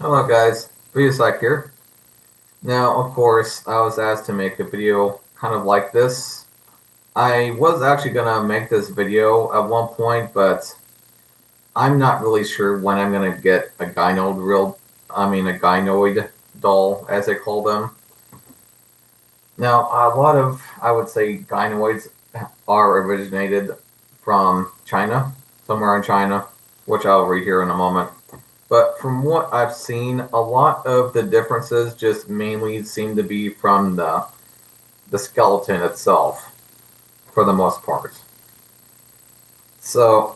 Hello guys, Like here. Now, of course, I was asked to make a video kind of like this. I was actually gonna make this video at one point, but I'm not really sure when I'm gonna get a a Gynoid doll, as they call them. Now, a lot of, I would say, Gynoids are originated from China, somewhere in China, which I'll read here in a moment. But from what I've seen, a lot of the differences just mainly seem to be from the skeleton itself, for the most part. So,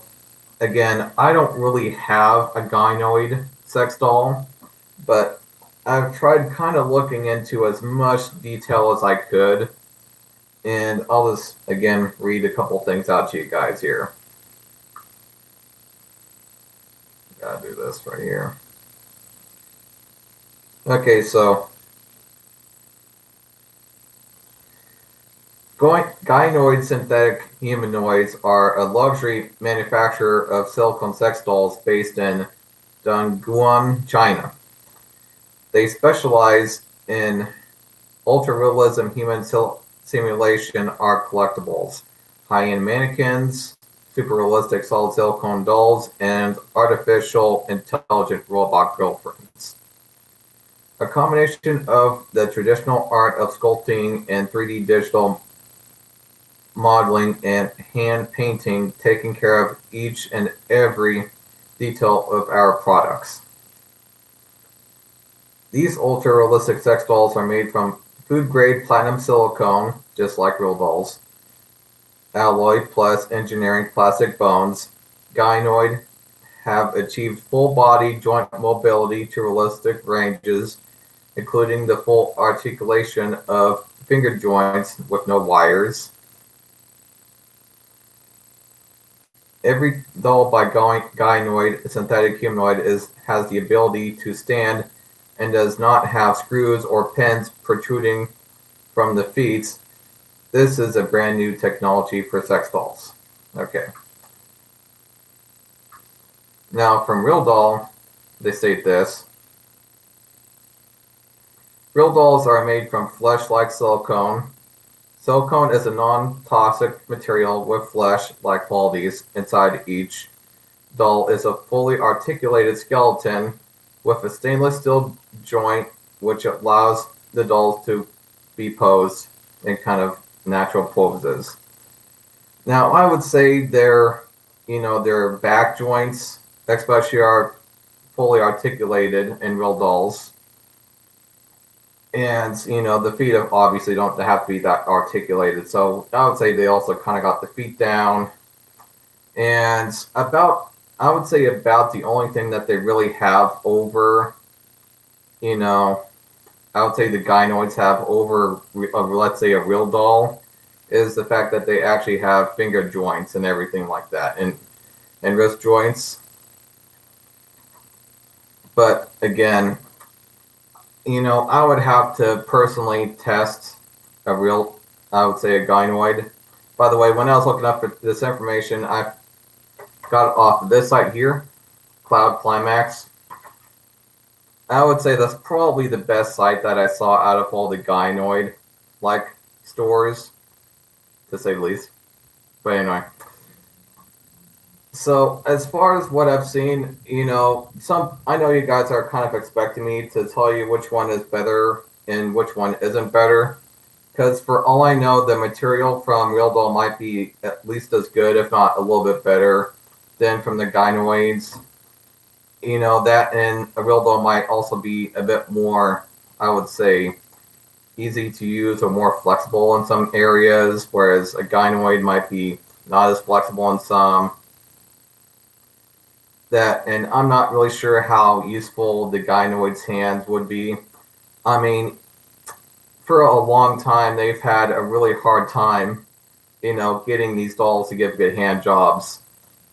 again, I don't really have a gynoid sex doll, but I've tried kind of looking into as much detail as I could, and I'll just, again, read a couple things out to you guys here. Gotta do this right here. Okay, so Gynoid synthetic humanoids are a luxury manufacturer of silicone sex dolls based in Dongguan, China. They specialize in ultra-realism human simulation art collectibles, high-end mannequins, super-realistic solid silicone dolls, and artificial intelligent robot girlfriends. A combination of the traditional art of sculpting and 3D digital modeling and hand painting, taking care of each and every detail of our products. These ultra-realistic sex dolls are made from food-grade platinum silicone, just like real dolls, alloy plus engineering plastic bones. Gynoid have achieved full-body joint mobility to realistic ranges, including the full articulation of finger joints with no wires. Every doll by Gynoid synthetic humanoid has the ability to stand and does not have screws or pins protruding from the feet. This is a brand new technology for sex dolls. Okay. Now from Realdoll, they state this. Real dolls are made from flesh-like silicone. Silicone is a non-toxic material with flesh-like qualities. Inside each doll is a fully articulated skeleton with a stainless steel joint, which allows the dolls to be posed in kind of natural poses. Now, I would say their back joints, especially, are fully articulated in real dolls. And, the feet obviously don't have to be that articulated. So I would say they also kind of got the feet down. And I would say about the only thing that they really have over, I would say the gynoids have over, let's say, a real doll, is the fact that they actually have finger joints and everything like that, and wrist joints. But again, I would have to personally test I would say a gynoid. By the way, when I was looking up for this information, I got it off of this site here, Cloud Climax. I would say that's probably the best site that I saw out of all the gynoid-like stores, to say the least. But anyway. So as far as what I've seen, I know you guys are kind of expecting me to tell you which one is better and which one isn't better. Because for all I know, the material from Realdoll might be at least as good, if not a little bit better, than from the gynoids. That and a Realdoll might also be a bit more, I would say, easy to use or more flexible in some areas, whereas a gynoid might be not as flexible in some. And I'm not really sure how useful the gynoid's hands would be. I mean, for a long time, they've had a really hard time, getting these dolls to give good hand jobs.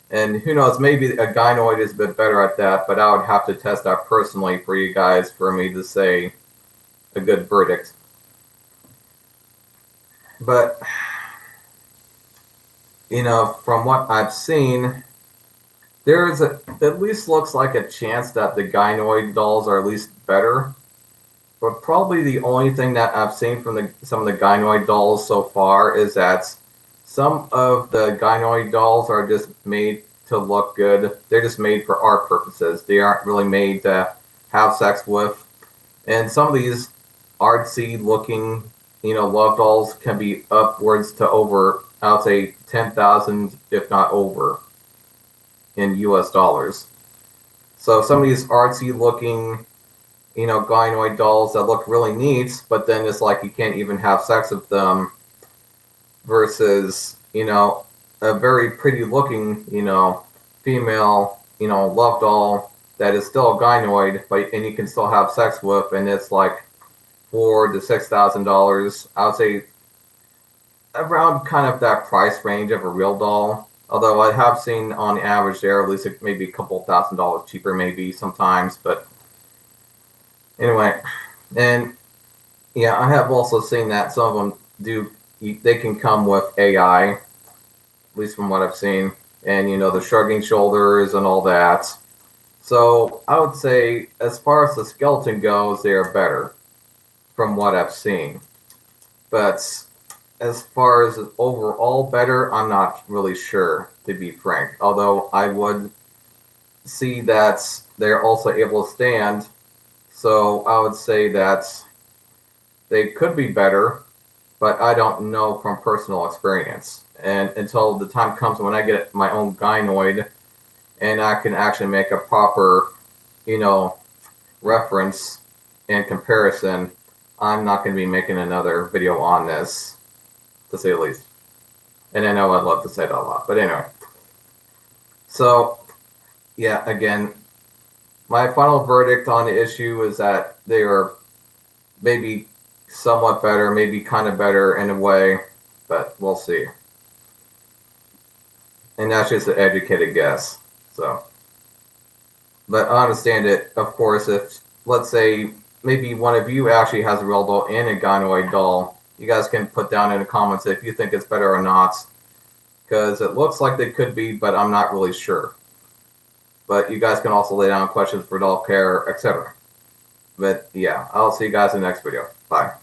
And who knows, maybe a gynoid is a bit better at that, but I would have to test that personally for you guys for me to say a good verdict. But, from what I've seen, There's at least looks like a chance that the Gynoid dolls are at least better. But probably the only thing that I've seen from some of the Gynoid dolls so far is that some of the Gynoid dolls are just made to look good. They're just made for art purposes. They aren't really made to have sex with. And some of these artsy looking, love dolls can be upwards to over, I'll say 10,000, if not over, in US dollars. So some of these artsy looking, gynoid dolls that look really neat, but then it's like you can't even have sex with them versus, a very pretty looking, female, love doll that is still a gynoid, but and you can still have sex with, and it's like $4,000 to $6,000. I would say around kind of that price range of a Realdoll. Although I have seen on average there at least maybe a couple $1,000s cheaper, maybe sometimes. But anyway, and yeah, I have also seen that some of them they can come with AI, at least from what I've seen, and the shrugging shoulders and all that. So I would say, as far as the skeleton goes, they are better from what I've seen. But as far as overall better, I'm not really sure, to be frank. Although I would see that they're also able to stand, so I would say that they could be better, but I don't know from personal experience. And until the time comes when I get my own gynoid and I can actually make a proper, reference and comparison, I'm not going to be making another video on this, to say the least. And I know I'd love to say that a lot, but anyway. So, yeah, again, my final verdict on the issue is that they are maybe somewhat better, maybe kind of better in a way, but we'll see. And that's just an educated guess. So, but I understand it, of course, if, let's say, maybe one of you actually has a Realdoll and a Gynoid doll, you guys can put down in the comments if you think it's better or not, because it looks like they could be, but I'm not really sure. But you guys can also lay down questions for doll care, etc. But yeah, I'll see you guys in the next video. Bye.